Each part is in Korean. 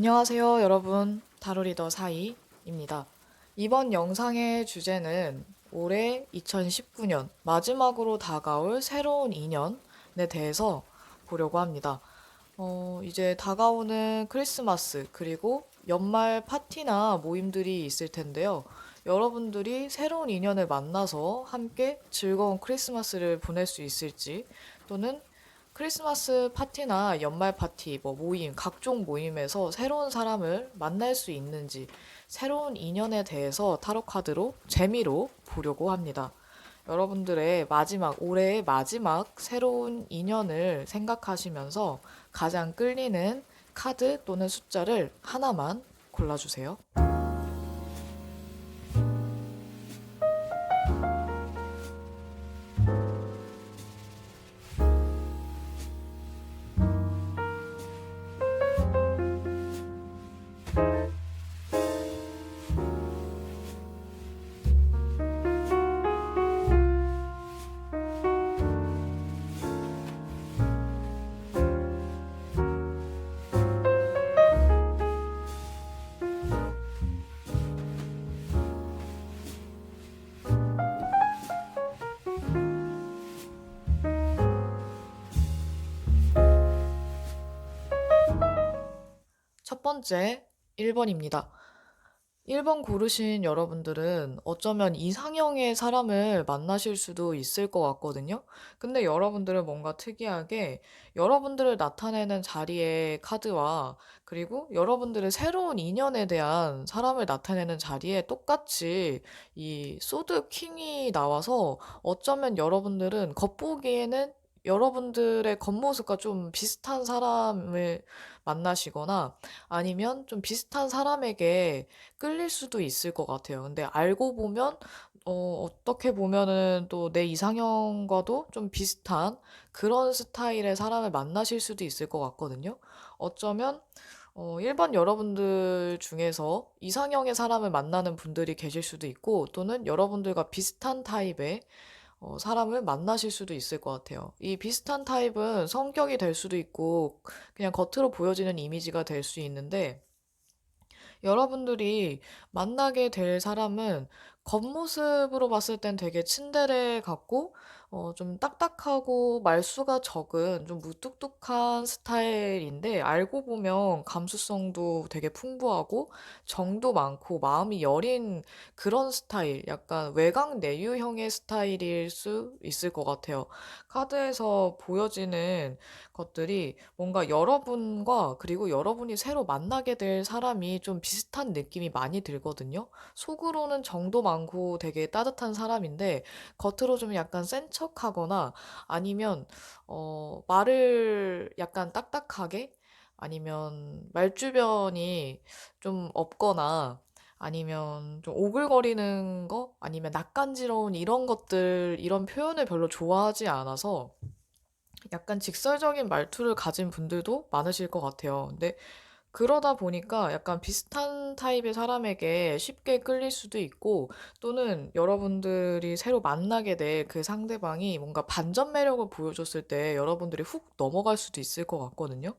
안녕하세요, 여러분. 타로리더 사이입니다. 이번 영상의 주제는 올해 2019년 마지막으로 다가올 새로운 인연에 대해서 보려고 합니다. 이제 다가오는 크리스마스 그리고 연말 파티나 모임들이 있을 텐데요. 여러분들이 새로운 인연을 만나서 함께 즐거운 크리스마스를 보낼 수 있을지, 또는 크리스마스 파티나 연말 파티, 뭐 모임, 각종 모임에서 새로운 사람을 만날 수 있는지, 새로운 인연에 대해서 타로 카드로 재미로 보려고 합니다. 여러분들의 마지막, 올해의 마지막 새로운 인연을 생각하시면서 가장 끌리는 카드 또는 숫자를 하나만 골라주세요. 첫 번째, 1번입니다. 1번 고르신 여러분들은 어쩌면 이상형의 사람을 만나실 수도 있을 것 같거든요. 근데 여러분들은 뭔가 특이하게 여러분들을 나타내는 자리의 카드와, 그리고 여러분들의 새로운 인연에 대한 사람을 나타내는 자리에 똑같이 이 소드 킹이 나와서, 어쩌면 여러분들은 겉보기에는 여러분들의 겉모습과 좀 비슷한 사람을 만나시거나, 아니면 좀 비슷한 사람에게 끌릴 수도 있을 것 같아요. 근데 알고 보면, 어떻게 보면은 또 내 이상형과도 좀 비슷한 그런 스타일의 사람을 만나실 수도 있을 것 같거든요. 어쩌면, 일반 여러분들 중에서 이상형의 사람을 만나는 분들이 계실 수도 있고, 또는 여러분들과 비슷한 타입의 사람을 만나실 수도 있을 것 같아요. 이 비슷한 타입은 성격이 될 수도 있고, 그냥 겉으로 보여지는 이미지가 될 수 있는데, 여러분들이 만나게 될 사람은 겉모습으로 봤을 땐 되게 츤데레 같고, 좀 딱딱하고 말수가 적은 좀 무뚝뚝한 스타일인데, 알고 보면 감수성도 되게 풍부하고 정도 많고 마음이 여린 그런 스타일, 약간 외강 내유형의 스타일일 수 있을 것 같아요. 카드에서 보여지는 것들이 뭔가 여러분과, 그리고 여러분이 새로 만나게 될 사람이 좀 비슷한 느낌이 많이 들거든요. 속으로는 정도 많고 되게 따뜻한 사람인데, 겉으로 좀 약간 센 척하거나, 아니면 말을 약간 딱딱하게, 아니면 말주변이 좀 없거나, 아니면 좀 오글거리는 거, 아니면 낯간지러운 이런 것들, 이런 표현을 별로 좋아하지 않아서 약간 직설적인 말투를 가진 분들도 많으실 것 같아요. 근데 그러다 보니까 약간 비슷한 타입의 사람에게 쉽게 끌릴 수도 있고, 또는 여러분들이 새로 만나게 될 그 상대방이 뭔가 반전 매력을 보여줬을 때 여러분들이 훅 넘어갈 수도 있을 것 같거든요.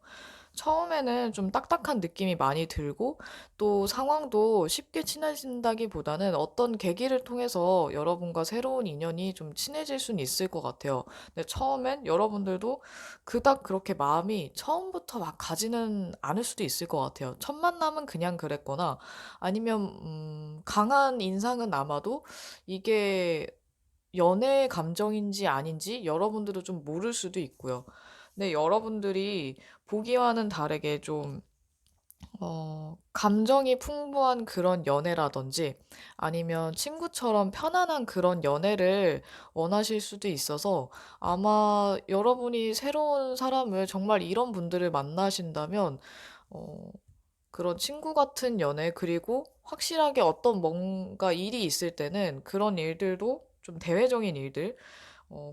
처음에는 좀 딱딱한 느낌이 많이 들고, 또 상황도 쉽게 친해진다기보다는 어떤 계기를 통해서 여러분과 새로운 인연이 좀 친해질 수는 있을 것 같아요. 근데 처음엔 여러분들도 그닥 그렇게 마음이 처음부터 막 가지는 않을 수도 있을 것 같아요. 첫 만남은 그냥 그랬거나, 아니면 강한 인상은 남아도 이게 연애 감정인지 아닌지 여러분들도 좀 모를 수도 있고요. 근데 여러분들이 보기와는 다르게 좀 감정이 풍부한 그런 연애라든지, 아니면 친구처럼 편안한 그런 연애를 원하실 수도 있어서, 아마 여러분이 새로운 사람을, 정말 이런 분들을 만나신다면, 어, 그런 친구 같은 연애, 그리고 확실하게 어떤 뭔가 일이 있을 때는 그런 일들도 좀 대외적인 일들,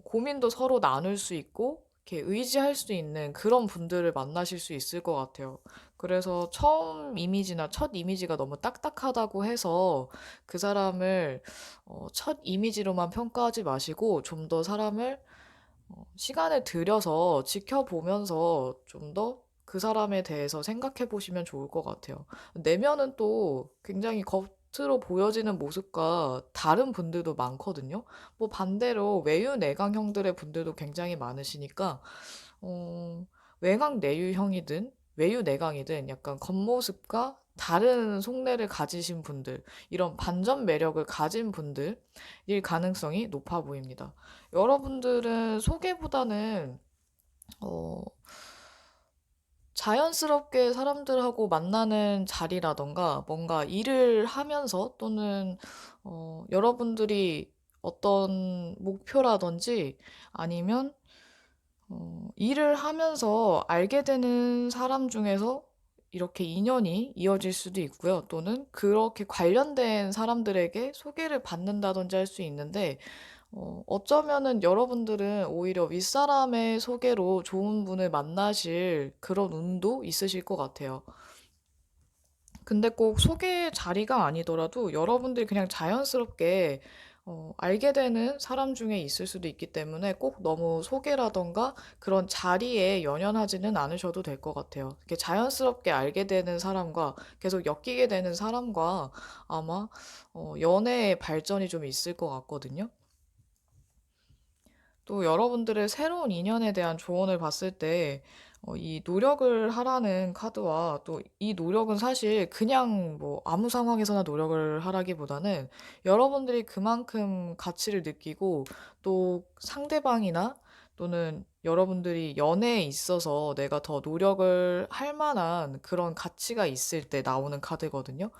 고민도 서로 나눌 수 있고, 이렇게 의지할 수 있는 그런 분들을 만나실 수 있을 것 같아요. 그래서 처음 이미지나 첫 이미지가 너무 딱딱하다고 해서 그 사람을 첫 이미지로만 평가하지 마시고, 좀 더 사람을 시간을 들여서 지켜보면서 좀 더 그 사람에 대해서 생각해 보시면 좋을 것 같아요. 내면은 또 굉장히 겉으로 보여지는 모습과 다른 분들도 많거든요. 뭐 반대로 외유 내강형들의 분들도 굉장히 많으시니까 어, 외강 내유형이든 외유 내강이든 약간 겉모습과 다른 속내를 가지신 분들, 이런 반전 매력을 가진 분들일 가능성이 높아 보입니다. 여러분들은 소개보다는 어, 자연스럽게 사람들하고 만나는 자리라던가 뭔가 일을 하면서 또는 여러분들이 어떤 목표라든지 아니면 일을 하면서 알게 되는 사람 중에서 이렇게 인연이 이어질 수도 있고요. 또는 그렇게 관련된 사람들에게 소개를 받는다든지 할 수 있는데, 어쩌면은 여러분들은 오히려 윗사람의 소개로 좋은 분을 만나실 그런 운도 있으실 것 같아요. 근데 꼭 소개 자리가 아니더라도 여러분들이 그냥 자연스럽게 알게 되는 사람 중에 있을 수도 있기 때문에 꼭 너무 소개라던가 그런 자리에 연연하지는 않으셔도 될 것 같아요. 이렇게 자연스럽게 알게 되는 사람과 계속 엮이게 되는 사람과 아마 연애의 발전이 좀 있을 것 같거든요. 또 여러분들의 새로운 인연에 대한 조언을 봤을 때, 이 노력을 하라는 카드와 또 이 노력은 사실 그냥 뭐 아무 상황에서나 노력을 하라기보다는 여러분들이 그만큼 가치를 느끼고 또 상대방이나 또는 여러분들이 연애에 있어서 내가 더 노력을 할 만한 그런 가치가 있을 때 나오는 카드거든요.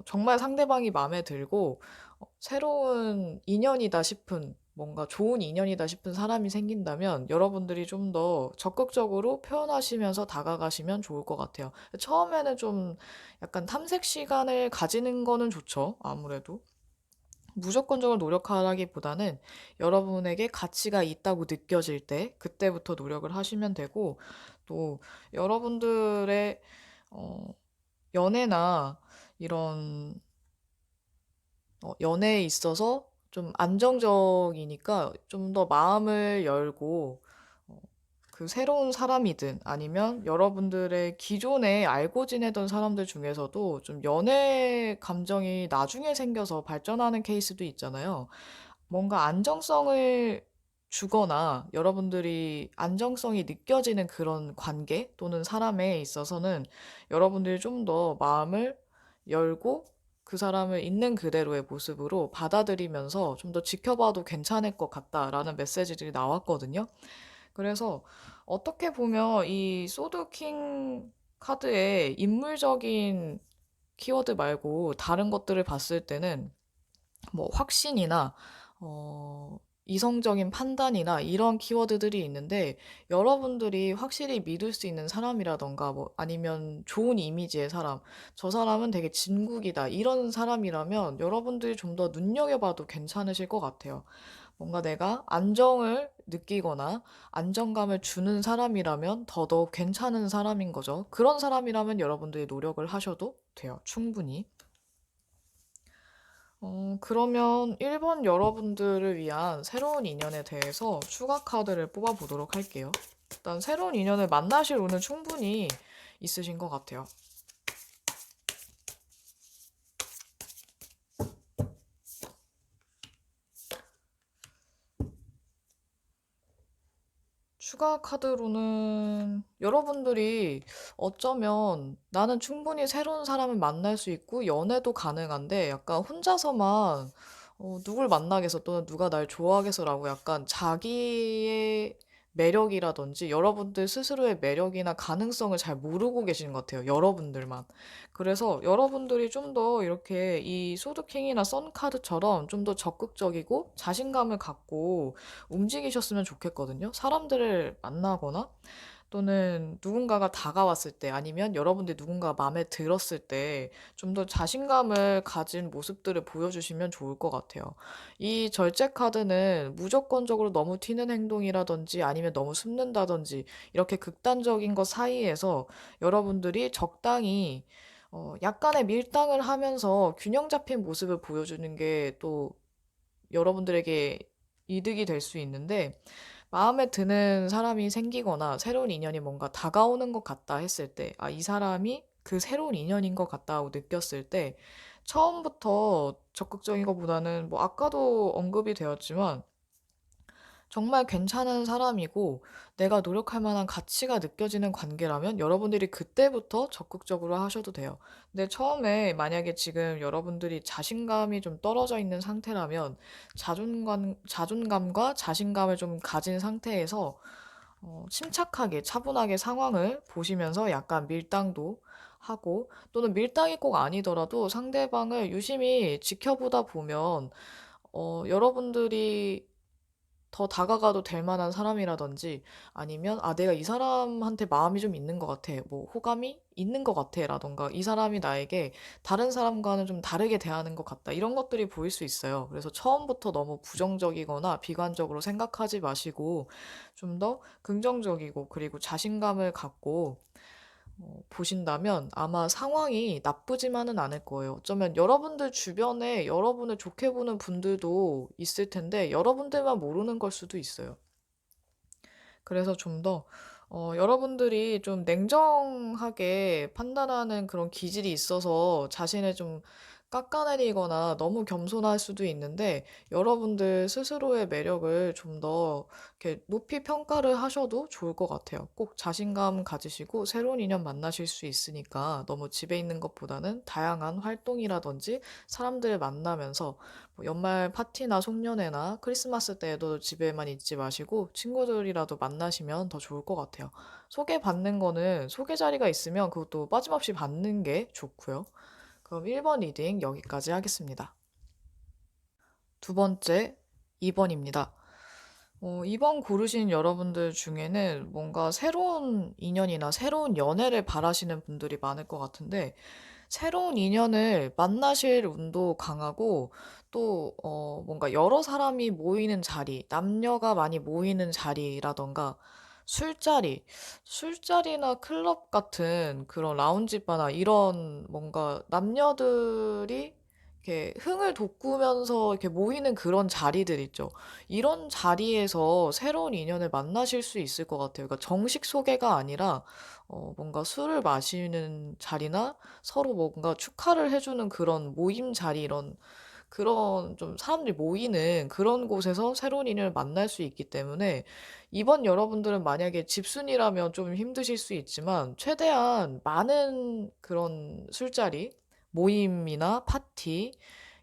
정말 상대방이 마음에 들고 새로운 인연이다 싶은 뭔가 좋은 인연이다 싶은 사람이 생긴다면 여러분들이 좀 더 적극적으로 표현하시면서 다가가시면 좋을 것 같아요. 처음에는 좀 약간 탐색 시간을 가지는 거는 좋죠. 아무래도. 무조건적으로 노력하라기보다는 여러분에게 가치가 있다고 느껴질 때 그때부터 노력을 하시면 되고 또 여러분들의 어, 연애나 이런 연애에 있어서 좀 안정적이니까 좀 더 마음을 열고 어, 그 새로운 사람이든 아니면 여러분들의 기존에 알고 지내던 사람들 중에서도 좀 연애 감정이 나중에 생겨서 발전하는 케이스도 있잖아요. 뭔가 안정성을 주거나 여러분들이 안정성이 느껴지는 그런 관계 또는 사람에 있어서는 여러분들이 좀 더 마음을 열고 그 사람을 있는 그대로의 모습으로 받아들이면서 좀 더 지켜봐도 괜찮을 것 같다라는 메시지들이 나왔거든요. 그래서 어떻게 보면 이 소드킹 카드의 인물적인 키워드 말고 다른 것들을 봤을 때는 뭐 확신이나 이성적인 판단이나 이런 키워드들이 있는데 여러분들이 확실히 믿을 수 있는 사람이라던가 뭐 아니면 좋은 이미지의 사람, 저 사람은 되게 진국이다 이런 사람이라면 여러분들이 좀 더 눈여겨봐도 괜찮으실 것 같아요. 뭔가 내가 안정을 느끼거나 안정감을 주는 사람이라면 더더욱 괜찮은 사람인 거죠. 그런 사람이라면 여러분들이 노력을 하셔도 돼요. 충분히. 그러면 1번 여러분들을 위한 새로운 인연에 대해서 추가 카드를 뽑아보도록 할게요. 일단 새로운 인연을 만나실 운은 충분히 있으신 것 같아요. 추가 카드로는 여러분들이 어쩌면 나는 충분히 새로운 사람을 만날 수 있고 연애도 가능한데 약간 혼자서만 누굴 만나겠어 또는 누가 날 좋아하겠어라고 약간 자기의 매력이라든지 여러분들 스스로의 매력이나 가능성을 잘 모르고 계시는 것 같아요. 여러분들만. 그래서 여러분들이 좀 더 이렇게 이 소드킹이나 선카드처럼 좀 더 적극적이고 자신감을 갖고 움직이셨으면 좋겠거든요. 사람들을 만나거나 또는 누군가가 다가왔을 때 아니면 여러분들 누군가 마음에 들었을 때 좀 더 자신감을 가진 모습들을 보여주시면 좋을 것 같아요. 이 절제 카드는 무조건적으로 너무 튀는 행동이라든지 아니면 너무 숨는다든지 이렇게 극단적인 것 사이에서 여러분들이 적당히 약간의 밀당을 하면서 균형 잡힌 모습을 보여주는 게 또 여러분들에게 이득이 될 수 있는데 마음에 드는 사람이 생기거나 새로운 인연이 뭔가 다가오는 것 같다 했을 때, 아, 이 사람이 그 새로운 인연인 것 같다고 느꼈을 때, 처음부터 적극적인 것보다는 뭐 아까도 언급이 되었지만 정말 괜찮은 사람이고 내가 노력할 만한 가치가 느껴지는 관계라면 여러분들이 그때부터 적극적으로 하셔도 돼요. 근데 처음에 만약에 지금 여러분들이 자신감이 좀 떨어져 있는 상태라면 자존감과 자신감을 좀 가진 상태에서 침착하게 차분하게 상황을 보시면서 약간 밀당도 하고, 또는 밀당이 꼭 아니더라도 상대방을 유심히 지켜보다 보면 여러분들이 더 다가가도 될 만한 사람이라든지, 아니면 아 내가 이 사람한테 마음이 좀 있는 것 같아, 뭐 호감이 있는 것 같아 라던가, 이 사람이 나에게 다른 사람과는 좀 다르게 대하는 것 같다, 이런 것들이 보일 수 있어요. 그래서 처음부터 너무 부정적이거나 비관적으로 생각하지 마시고 좀 더 긍정적이고 그리고 자신감을 갖고 보신다면 아마 상황이 나쁘지만은 않을 거예요. 어쩌면 여러분들 주변에 여러분을 좋게 보는 분들도 있을 텐데 여러분들만 모르는 걸 수도 있어요. 그래서 좀 더 여러분들이 좀 냉정하게 판단하는 그런 기질이 있어서 자신을 좀 깎아내리거나 너무 겸손할 수도 있는데, 여러분들 스스로의 매력을 좀 더 이렇게 높이 평가를 하셔도 좋을 것 같아요. 꼭 자신감 가지시고 새로운 인연 만나실 수 있으니까 너무 집에 있는 것보다는 다양한 활동이라든지 사람들을 만나면서, 뭐 연말 파티나 송년회나 크리스마스 때에도 집에만 있지 마시고 친구들이라도 만나시면 더 좋을 것 같아요. 소개받는 거는 소개 자리가 있으면 그것도 빠짐없이 받는 게 좋고요. 그럼 1번 리딩 여기까지 하겠습니다. 두 번째, 2번입니다. 2번 고르신 여러분들 중에는 뭔가 새로운 인연이나 새로운 연애를 바라시는 분들이 많을 것 같은데, 새로운 인연을 만나실 운도 강하고, 또 뭔가 여러 사람이 모이는 자리, 남녀가 많이 모이는 자리라던가 술자리나 클럽 같은 그런 라운지 바나 이런 뭔가 남녀들이 이렇게 흥을 돋구면서 이렇게 모이는 그런 자리들 있죠. 이런 자리에서 새로운 인연을 만나실 수 있을 것 같아요. 그러니까 정식 소개가 아니라 뭔가 술을 마시는 자리나 서로 뭔가 축하를 해주는 그런 모임 자리, 이런 그런 좀 사람들이 모이는 그런 곳에서 새로운 인연을 만날 수 있기 때문에, 이번 여러분들은 만약에 집순이라면 좀 힘드실 수 있지만 최대한 많은 그런 술자리, 모임이나 파티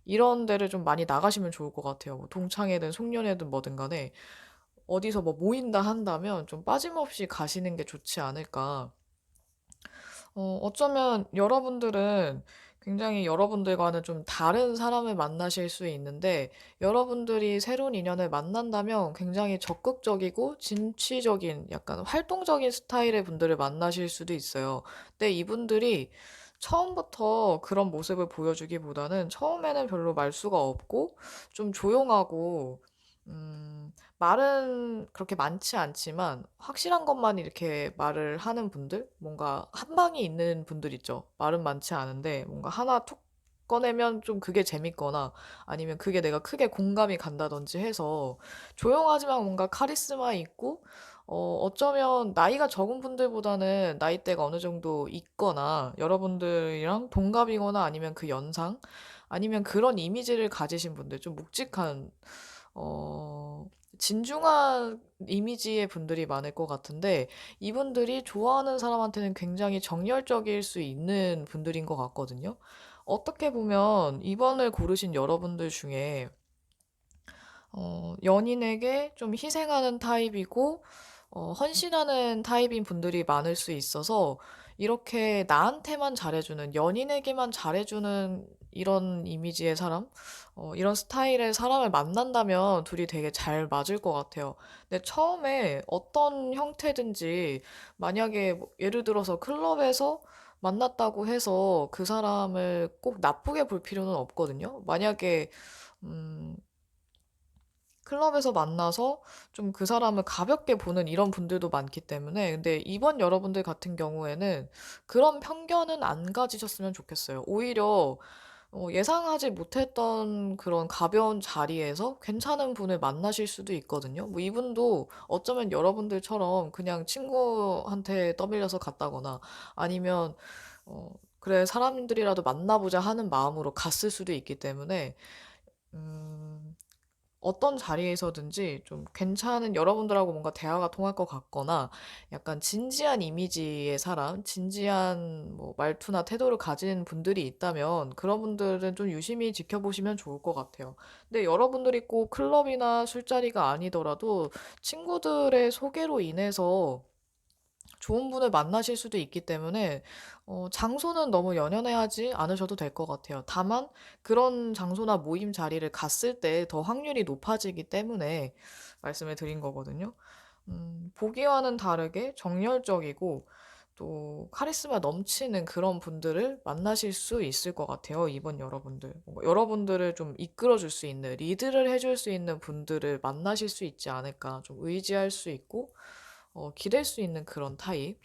이런 데를 좀 많이 나가시면 좋을 것 같아요. 뭐 동창회든 송년회든 뭐든 간에 어디서 뭐 모인다 한다면 좀 빠짐없이 가시는 게 좋지 않을까. 어쩌면 여러분들은 굉장히 여러분들과는 좀 다른 사람을 만나실 수 있는데, 여러분들이 새로운 인연을 만난다면 굉장히 적극적이고 진취적인 약간 활동적인 스타일의 분들을 만나실 수도 있어요. 근데 이분들이 처음부터 그런 모습을 보여주기보다는 처음에는 별로 말수가 없고 좀 조용하고, 말은 그렇게 많지 않지만 확실한 것만 이렇게 말을 하는 분들? 뭔가 한 방이 있는 분들 있죠. 말은 많지 않은데 뭔가 하나 툭 꺼내면 좀 그게 재밌거나, 아니면 그게 내가 크게 공감이 간다든지 해서 조용하지만 뭔가 카리스마 있고, 어쩌면 나이가 적은 분들보다는 나이대가 어느 정도 있거나 여러분들이랑 동갑이거나 아니면 그 연상, 아니면 그런 이미지를 가지신 분들, 좀 묵직한 어, 진중한 이미지의 분들이 많을 것 같은데, 이분들이 좋아하는 사람한테는 굉장히 정열적일 수 있는 분들인 것 같거든요. 어떻게 보면 이번을 고르신 여러분들 중에 연인에게 좀 희생하는 타입이고 헌신하는 타입인 분들이 많을 수 있어서, 이렇게 나한테만 잘해주는, 연인에게만 잘해주는 이런 이미지의 사람, 이런 스타일의 사람을 만난다면 둘이 되게 잘 맞을 것 같아요. 근데 처음에 어떤 형태든지, 만약에 뭐 예를 들어서 클럽에서 만났다고 해서 그 사람을 꼭 나쁘게 볼 필요는 없거든요. 만약에 음, 클럽에서 만나서 좀 그 사람을 가볍게 보는 이런 분들도 많기 때문에, 근데 이번 여러분들 같은 경우에는 그런 편견은 안 가지셨으면 좋겠어요. 오히려 예상하지 못했던 그런 가벼운 자리에서 괜찮은 분을 만나실 수도 있거든요. 뭐 이분도 어쩌면 여러분들처럼 그냥 친구한테 떠밀려서 갔다거나 아니면 그래 사람들이라도 만나보자 하는 마음으로 갔을 수도 있기 때문에 음, 어떤 자리에서든지 좀 괜찮은 여러분들하고 뭔가 대화가 통할 것 같거나 약간 진지한 이미지의 사람, 진지한 뭐 말투나 태도를 가진 분들이 있다면 그런 분들은 좀 유심히 지켜보시면 좋을 것 같아요. 근데 여러분들이 꼭 클럽이나 술자리가 아니더라도 친구들의 소개로 인해서 좋은 분을 만나실 수도 있기 때문에 장소는 너무 연연해하지 않으셔도 될 것 같아요. 다만 그런 장소나 모임 자리를 갔을 때 더 확률이 높아지기 때문에 말씀을 드린 거거든요. 보기와는 다르게 정열적이고 또 카리스마 넘치는 그런 분들을 만나실 수 있을 것 같아요. 이번 여러분들. 여러분들을 좀 이끌어줄 수 있는, 리드를 해줄 수 있는 분들을 만나실 수 있지 않을까. 좀 의지할 수 있고, 기댈 수 있는 그런 타입.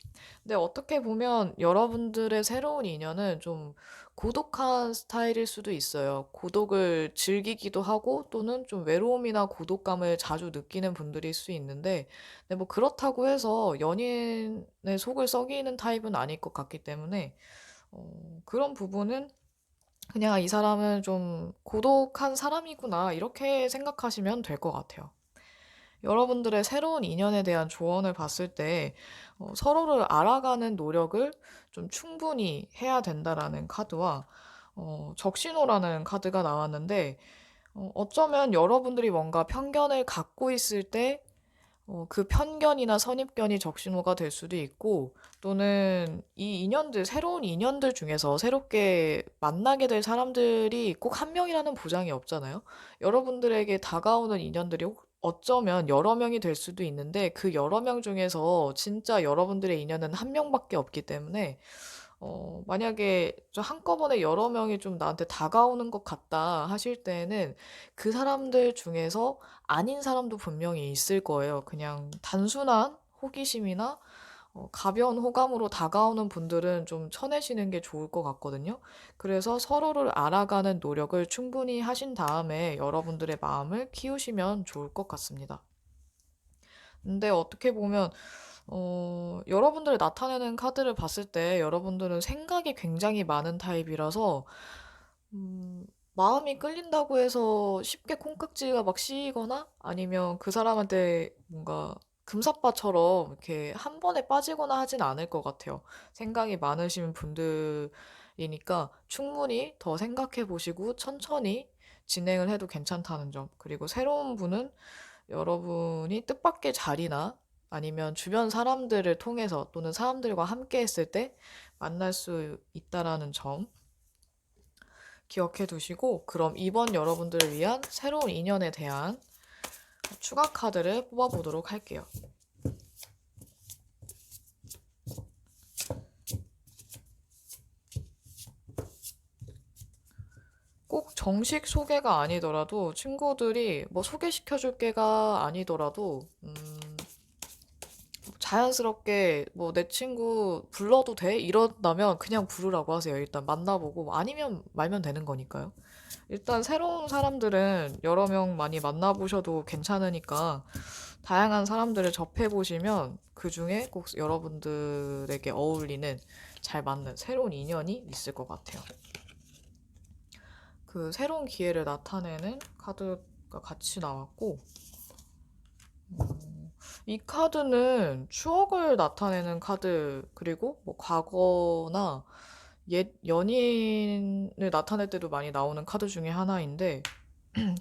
근데 어떻게 보면 여러분들의 새로운 인연은 좀 고독한 스타일일 수도 있어요. 고독을 즐기기도 하고 또는 좀 외로움이나 고독감을 자주 느끼는 분들일 수 있는데, 근데 뭐 그렇다고 해서 연인의 속을 썩이는 타입은 아닐 것 같기 때문에, 그런 부분은 그냥 '아, 이 사람은 좀 고독한 사람이구나.' 이렇게 생각하시면 될 것 같아요. 여러분들의 새로운 인연에 대한 조언을 봤을 때 서로를 알아가는 노력을 좀 충분히 해야 된다라는 카드와 적신호라는 카드가 나왔는데 어쩌면 여러분들이 뭔가 편견을 갖고 있을 때 그 편견이나 선입견이 적신호가 될 수도 있고 또는 이 인연들, 새로운 인연들 중에서 새롭게 만나게 될 사람들이 꼭 한 명이라는 보장이 없잖아요. 여러분들에게 다가오는 인연들이 어쩌면 여러 명이 될 수도 있는데 그 여러 명 중에서 진짜 여러분들의 인연은 한 명밖에 없기 때문에 만약에 좀 한꺼번에 여러 명이 좀 나한테 다가오는 것 같다 하실 때에는 그 사람들 중에서 아닌 사람도 분명히 있을 거예요. 그냥 단순한 호기심이나 가벼운 호감으로 다가오는 분들은 좀 쳐내시는 게 좋을 것 같거든요. 그래서 서로를 알아가는 노력을 충분히 하신 다음에 여러분들의 마음을 키우시면 좋을 것 같습니다. 근데 어떻게 보면 여러분들이 나타내는 카드를 봤을 때 여러분들은 생각이 굉장히 많은 타입이라서 마음이 끌린다고 해서 쉽게 콩깍지가 막 씌이거나 아니면 그 사람한테 뭔가 금사빠처럼 이렇게 한 번에 빠지거나 하진 않을 것 같아요. 생각이 많으신 분들이니까 충분히 더 생각해 보시고 천천히 진행을 해도 괜찮다는 점. 그리고 새로운 분은 여러분이 뜻밖의 자리나 아니면 주변 사람들을 통해서 또는 사람들과 함께 했을 때 만날 수 있다라는 점 기억해 두시고 그럼 이번 여러분들을 위한 새로운 인연에 대한 추가 카드를 뽑아보도록 할게요. 꼭 정식 소개가 아니더라도 친구들이 뭐 소개시켜 줄 게가 아니더라도 자연스럽게 뭐 내 친구 불러도 돼? 이런다면 그냥 부르라고 하세요. 일단 만나보고 아니면 말면 되는 거니까요. 일단 새로운 사람들은 여러 명 많이 만나보셔도 괜찮으니까 다양한 사람들을 접해보시면 그 중에 꼭 여러분들에게 어울리는 잘 맞는 새로운 인연이 있을 것 같아요. 그 새로운 기회를 나타내는 카드가 같이 나왔고, 이 카드는 추억을 나타내는 카드, 그리고 뭐 과거나 옛 연인을 나타낼 때도 많이 나오는 카드 중에 하나인데,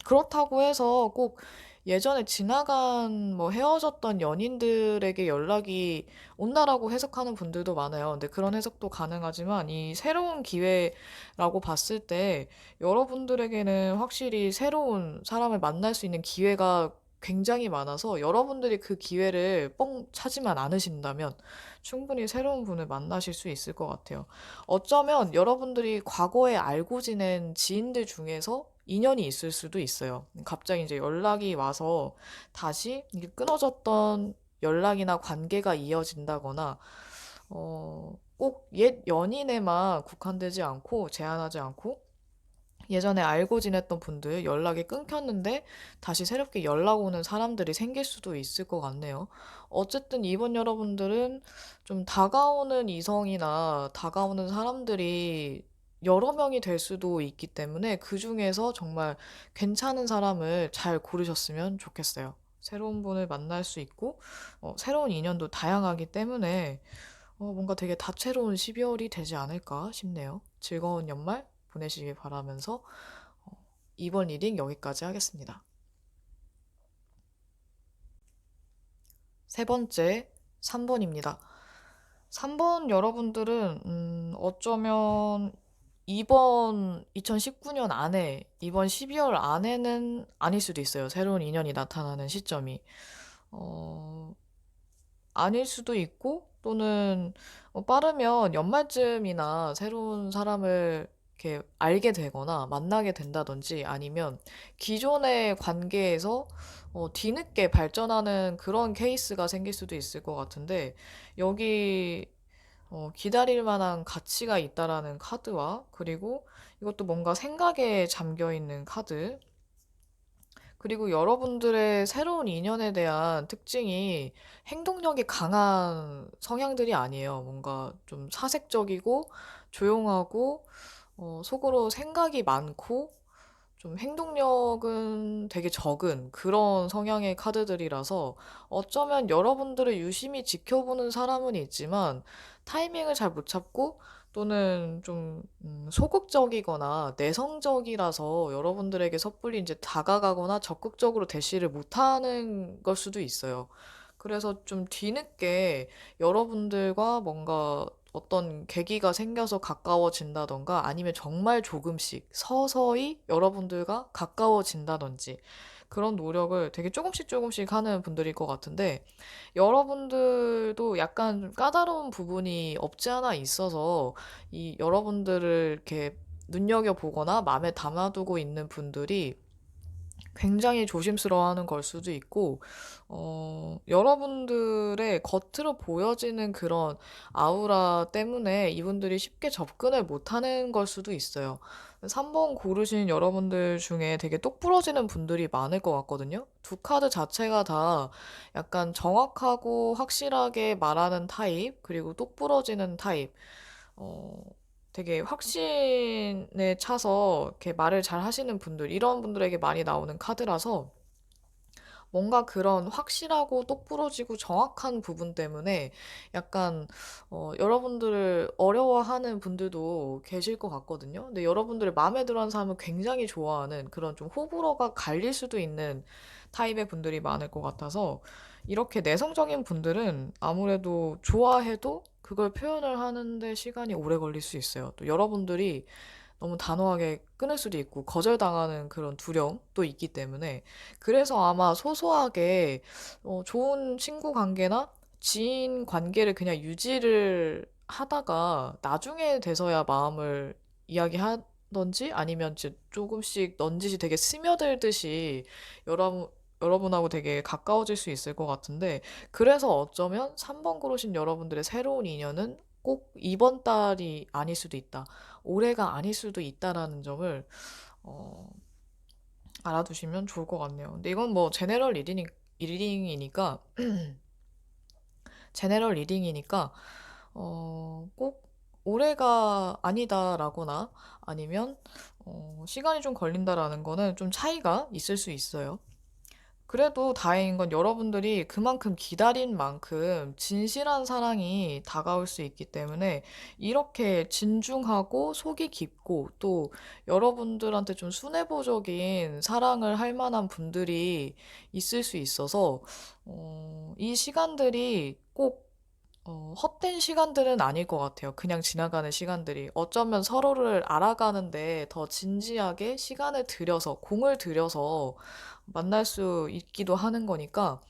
그렇다고 해서 꼭 예전에 지나간 뭐 헤어졌던 연인들에게 연락이 온다라고 해석하는 분들도 많아요. 근데 그런 해석도 가능하지만 이 새로운 기회라고 봤을 때 여러분들에게는 확실히 새로운 사람을 만날 수 있는 기회가 굉장히 많아서 여러분들이 그 기회를 뻥 차지만 않으신다면 충분히 새로운 분을 만나실 수 있을 것 같아요. 어쩌면 여러분들이 과거에 알고 지낸 지인들 중에서 인연이 있을 수도 있어요. 갑자기 이제 연락이 와서 다시 이게 끊어졌던 연락이나 관계가 이어진다거나, 꼭 옛 연인에만 국한되지 않고, 제한하지 않고, 예전에 알고 지냈던 분들 연락이 끊겼는데 다시 새롭게 연락 오는 사람들이 생길 수도 있을 것 같네요. 어쨌든 이번 여러분들은 좀 다가오는 이성이나 다가오는 사람들이 여러 명이 될 수도 있기 때문에 그 중에서 정말 괜찮은 사람을 잘 고르셨으면 좋겠어요. 새로운 분을 만날 수 있고, 새로운 인연도 다양하기 때문에 뭔가 되게 다채로운 12월이 되지 않을까 싶네요. 즐거운 연말 보내시길 바라면서 어, 이번 리딩 여기까지 하겠습니다. 세 번째, 3번입니다. 3번 여러분들은 어쩌면 이번 2019년 안에, 이번 12월 안에는 아닐 수도 있어요. 새로운 인연이 나타나는 시점이. 어, 아닐 수도 있고 또는 빠르면 연말쯤이나 새로운 사람을 이렇게 알게 되거나 만나게 된다든지 아니면 기존의 관계에서 뒤늦게 발전하는 그런 케이스가 생길 수도 있을 것 같은데 여기 기다릴 만한 가치가 있다라는 카드와 그리고 이것도 뭔가 생각에 잠겨 있는 카드 그리고 여러분들의 새로운 인연에 대한 특징이 행동력이 강한 성향들이 아니에요. 뭔가 좀 사색적이고 조용하고 속으로 생각이 많고 좀 행동력은 되게 적은 그런 성향의 카드들이라서 어쩌면 여러분들을 유심히 지켜보는 사람은 있지만 타이밍을 잘 못 잡고 또는 좀 소극적이거나 내성적이라서 여러분들에게 섣불리 이제 다가가거나 적극적으로 대시를 못하는 걸 수도 있어요. 그래서 좀 뒤늦게 여러분들과 뭔가 어떤 계기가 생겨서 가까워진다던가 아니면 정말 조금씩 서서히 여러분들과 가까워진다든지 그런 노력을 되게 조금씩 조금씩 하는 분들일 것 같은데 여러분들도 약간 좀 까다로운 부분이 없지 않아 있어서 이 여러분들을 이렇게 눈여겨보거나 마음에 담아두고 있는 분들이 굉장히 조심스러워하는 걸 수도 있고, 여러분들의 겉으로 보여지는 그런 아우라 때문에 이분들이 쉽게 접근을 못하는 걸 수도 있어요. 3번 고르신 여러분들 중에 되게 똑부러지는 분들이 많을 것 같거든요. 두 카드 자체가 다 약간 정확하고 확실하게 말하는 타입, 그리고 똑부러지는 타입. 어, 되게 확신에 차서 이렇게 말을 잘 하시는 분들, 이런 분들에게 많이 나오는 카드라서 뭔가 그런 확실하고 똑부러지고 정확한 부분 때문에 약간 여러분들을 어려워하는 분들도 계실 것 같거든요. 근데 여러분들의 마음에 들어하는 사람을 굉장히 좋아하는 그런 좀 호불호가 갈릴 수도 있는 타입의 분들이 많을 것 같아서 이렇게 내성적인 분들은 아무래도 좋아해도 그걸 표현을 하는데 시간이 오래 걸릴 수 있어요. 또 여러분들이 너무 단호하게 끊을 수도 있고 거절당하는 그런 두려움도 있기 때문에 그래서 아마 소소하게 좋은 친구 관계나 지인 관계를 그냥 유지를 하다가 나중에 돼서야 마음을 이야기하던지 아니면 이제 조금씩 넌지시 되게 스며들듯이 여러분 여러분하고 되게 가까워질 수 있을 것 같은데 그래서 어쩌면 3번 고르신 여러분들의 새로운 인연은 꼭 이번 달이 아닐 수도 있다. 올해가 아닐 수도 있다라는 점을 어, 알아두시면 좋을 것 같네요. 근데 이건 뭐 리딩이니까 제네럴 리딩이니까 꼭 올해가 아니다라거나 아니면 시간이 좀 걸린다라는 거는 좀 차이가 있을 수 있어요. 그래도 다행인 건 여러분들이 그만큼 기다린 만큼 진실한 사랑이 다가올 수 있기 때문에 이렇게 진중하고 속이 깊고 또 여러분들한테 좀 순애보적인 사랑을 할 만한 분들이 있을 수 있어서 이 시간들이 꼭 헛된 시간들은 아닐 것 같아요. 그냥 지나가는 시간들이. 어쩌면 서로를 알아가는데 더 진지하게 시간을 들여서, 공을 들여서 만날 수 있기도 하는 거니까,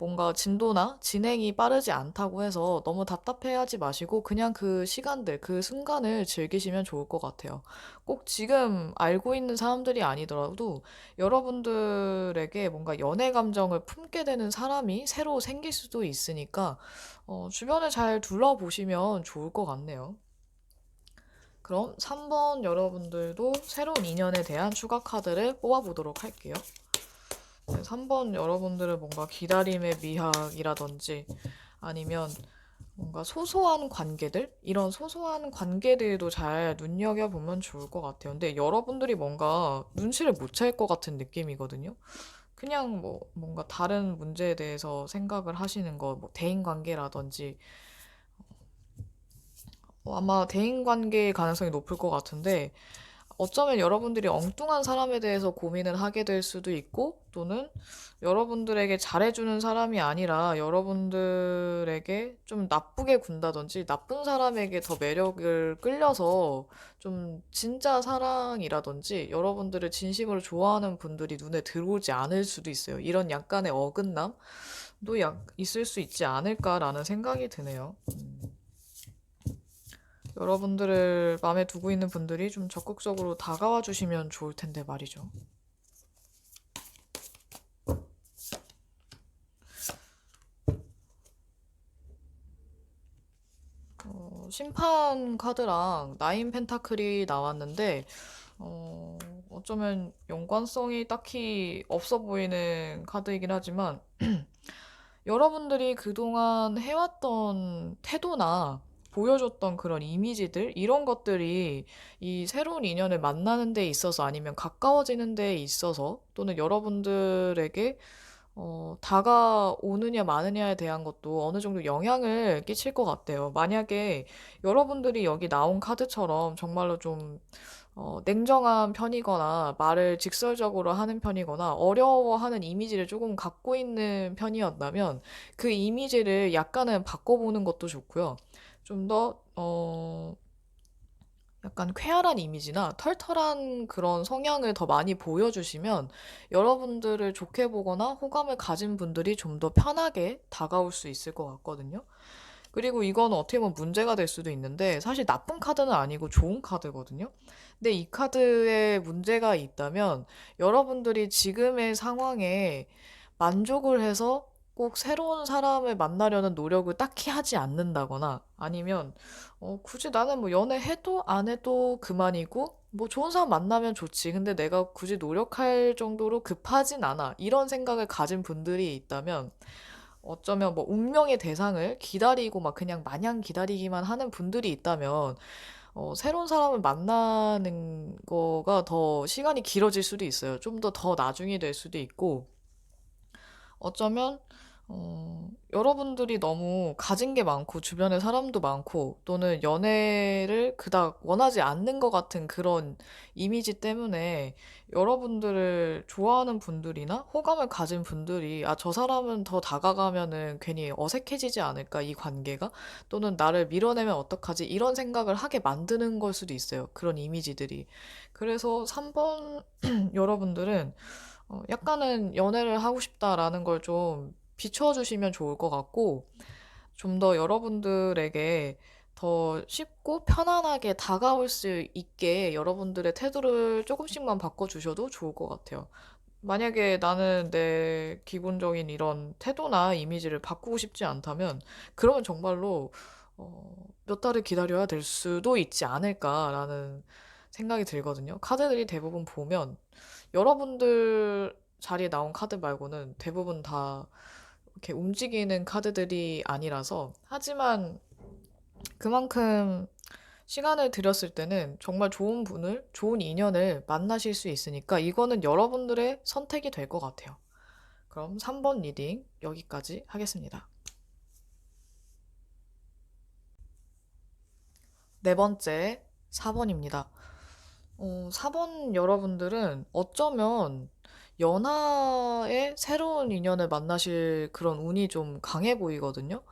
뭔가 진도나 진행이 빠르지 않다고 해서 너무 답답해하지 마시고 그냥 그 시간들, 그 순간을 즐기시면 좋을 것 같아요. 꼭 지금 알고 있는 사람들이 아니더라도 여러분들에게 뭔가 연애 감정을 품게 되는 사람이 새로 생길 수도 있으니까 주변을 잘 둘러보시면 좋을 것 같네요. 그럼 3번 여러분들도 새로운 인연에 대한 추가 카드를 뽑아보도록 할게요. 네, 3번 여러분들은 뭔가 기다림의 미학이라든지 아니면 뭔가 소소한 관계들? 이런 소소한 관계들도 잘 눈여겨보면 좋을 것 같아요. 근데 여러분들이 뭔가 눈치를 못 챌 것 같은 느낌이거든요. 그냥 뭐 뭔가 다른 문제에 대해서 생각을 하시는 거, 뭐 대인관계라든지 아마 대인관계의 가능성이 높을 것 같은데 어쩌면 여러분들이 엉뚱한 사람에 대해서 고민을 하게 될 수도 있고, 또는 여러분들에게 잘해주는 사람이 아니라 여러분들에게 좀 나쁘게 군다든지, 나쁜 사람에게 더 매력을 끌려서 좀 진짜 사랑이라든지, 여러분들을 진심으로 좋아하는 분들이 눈에 들어오지 않을 수도 있어요. 이런 약간의 어긋남도 있을 수 있지 않을까라는 생각이 드네요. 여러분들을 마음에 두고 있는 분들이 좀 적극적으로 다가와 주시면 좋을 텐데 말이죠. 심판 카드랑 나인 펜타클이 나왔는데, 어, 어쩌면 연관성이 딱히 없어 보이는 카드이긴 하지만, 여러분들이 그동안 해왔던 태도나 보여줬던 그런 이미지들, 이런 것들이 이 새로운 인연을 만나는 데 있어서 아니면 가까워지는 데 있어서 또는 여러분들에게 다가오느냐 마느냐에 대한 것도 어느 정도 영향을 끼칠 것 같아요. 만약에 여러분들이 여기 나온 카드처럼 정말로 좀 냉정한 편이거나 말을 직설적으로 하는 편이거나 어려워하는 이미지를 조금 갖고 있는 편이었다면 그 이미지를 약간은 바꿔보는 것도 좋고요. 좀 더, 약간 쾌활한 이미지나 털털한 그런 성향을 더 많이 보여주시면 여러분들을 좋게 보거나 호감을 가진 분들이 좀 더 편하게 다가올 수 있을 것 같거든요. 그리고 이건 어떻게 보면 문제가 될 수도 있는데 사실 나쁜 카드는 아니고 좋은 카드거든요. 근데 이 카드에 문제가 있다면 여러분들이 지금의 상황에 만족을 해서 꼭 새로운 사람을 만나려는 노력을 딱히 하지 않는다거나 아니면 굳이 나는 뭐 연애해도 안 해도 그만이고 뭐 좋은 사람 만나면 좋지. 근데 내가 굳이 노력할 정도로 급하진 않아. 이런 생각을 가진 분들이 있다면 어쩌면 뭐 운명의 대상을 기다리고 막 그냥 마냥 기다리기만 하는 분들이 있다면 새로운 사람을 만나는 거가 더 시간이 길어질 수도 있어요. 좀 더 나중이 될 수도 있고 어쩌면 여러분들이 너무 가진 게 많고 주변에 사람도 많고 또는 연애를 그닥 원하지 않는 것 같은 그런 이미지 때문에 여러분들을 좋아하는 분들이나 호감을 가진 분들이 저 사람은 더 다가가면은 괜히 어색해지지 않을까 이 관계가 또는 나를 밀어내면 어떡하지 이런 생각을 하게 만드는 걸 수도 있어요. 그런 이미지들이. 그래서 3번 여러분들은 약간은 연애를 하고 싶다라는 걸 좀 비춰주시면 좋을 것 같고, 좀 더 여러분들에게 더 쉽고 편안하게 다가올 수 있게 여러분들의 태도를 조금씩만 바꿔주셔도 좋을 것 같아요. 만약에 나는 내 기본적인 이런 태도나 이미지를 바꾸고 싶지 않다면, 그러면 정말로 몇 달을 기다려야 될 수도 있지 않을까라는 생각이 들거든요. 카드들이 대부분 보면 여러분들 자리에 나온 카드 말고는 대부분 다 이렇게 움직이는 카드들이 아니라서 하지만 그만큼 시간을 들였을 때는 정말 좋은 분을, 좋은 인연을 만나실 수 있으니까 이거는 여러분들의 선택이 될 것 같아요. 그럼 3번 리딩 여기까지 하겠습니다. 네 번째 4번입니다. 4번 여러분들은 어쩌면 연하의 새로운 인연을 만나실 그런 운이 좀 강해 보이거든요.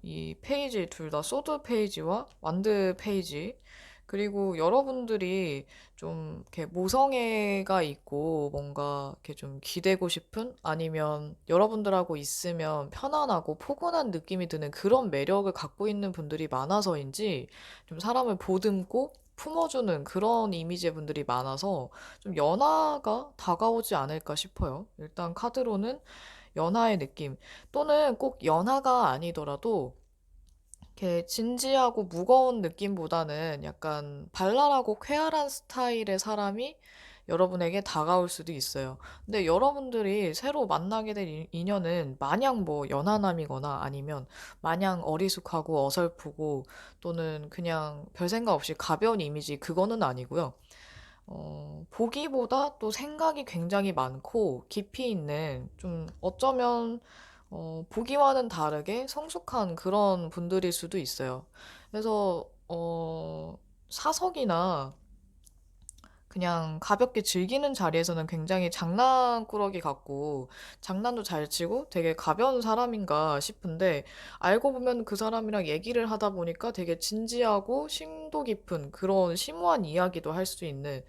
이 페이지 둘 다 소드 페이지와 완드 페이지 그리고 여러분들이 좀 이렇게 모성애가 있고 뭔가 이렇게 좀 기대고 싶은 아니면 여러분들하고 있으면 편안하고 포근한 느낌이 드는 그런 매력을 갖고 있는 분들이 많아서인지 좀 사람을 보듬고 품어주는 그런 이미지의 분들이 많아서 좀 연하가 다가오지 않을까 싶어요. 일단 카드로는 연하의 느낌 또는 꼭 연하가 아니더라도 이렇게 진지하고 무거운 느낌보다는 약간 발랄하고 쾌활한 스타일의 사람이 여러분에게 다가올 수도 있어요. 근데 여러분들이 새로 만나게 될 인연은 마냥 뭐 연하남이거나 아니면 마냥 어리숙하고 어설프고 또는 그냥 별 생각 없이 가벼운 이미지 그거는 아니고요. 보기보다 또 생각이 굉장히 많고 깊이 있는 좀 어쩌면 보기와는 다르게 성숙한 그런 분들일 수도 있어요. 그래서 사석이나 그냥 가볍게 즐기는 자리에서는 굉장히 장난꾸러기 같고 장난도 잘 치고 되게 가벼운 사람인가 싶은데 알고 보면 그 사람이랑 얘기를 하다 보니까 되게 진지하고 심도 깊은 그런 심오한 이야기도 할 수 있는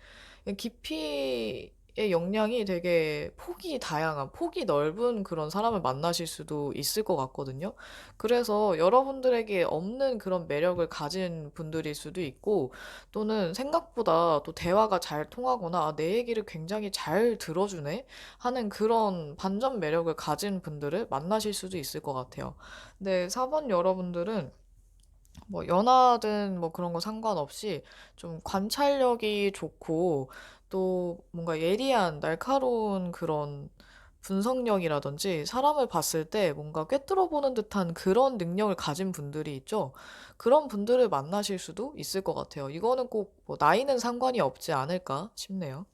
깊이의 역량이 되게 폭이 다양한, 폭이 넓은 그런 사람을 만나실 수도 있을 것 같거든요. 그래서 여러분들에게 없는 그런 매력을 가진 분들일 수도 있고, 또는 생각보다 또 대화가 잘 통하거나 아, 내 얘기를 굉장히 잘 들어주네 하는 그런 반전 매력을 가진 분들을 만나실 수도 있을 것 같아요. 근데 4번 여러분들은 뭐 연하든 뭐 그런 거 상관없이 좀 관찰력이 좋고 또 뭔가 예리한 날카로운 그런 분석력이라든지 사람을 봤을 때 뭔가 꿰뚫어 보는 듯한 그런 능력을 가진 분들이 있죠. 그런 분들을 만나실 수도 있을 것 같아요. 이거는 꼭 뭐 나이는 상관이 없지 않을까 싶네요.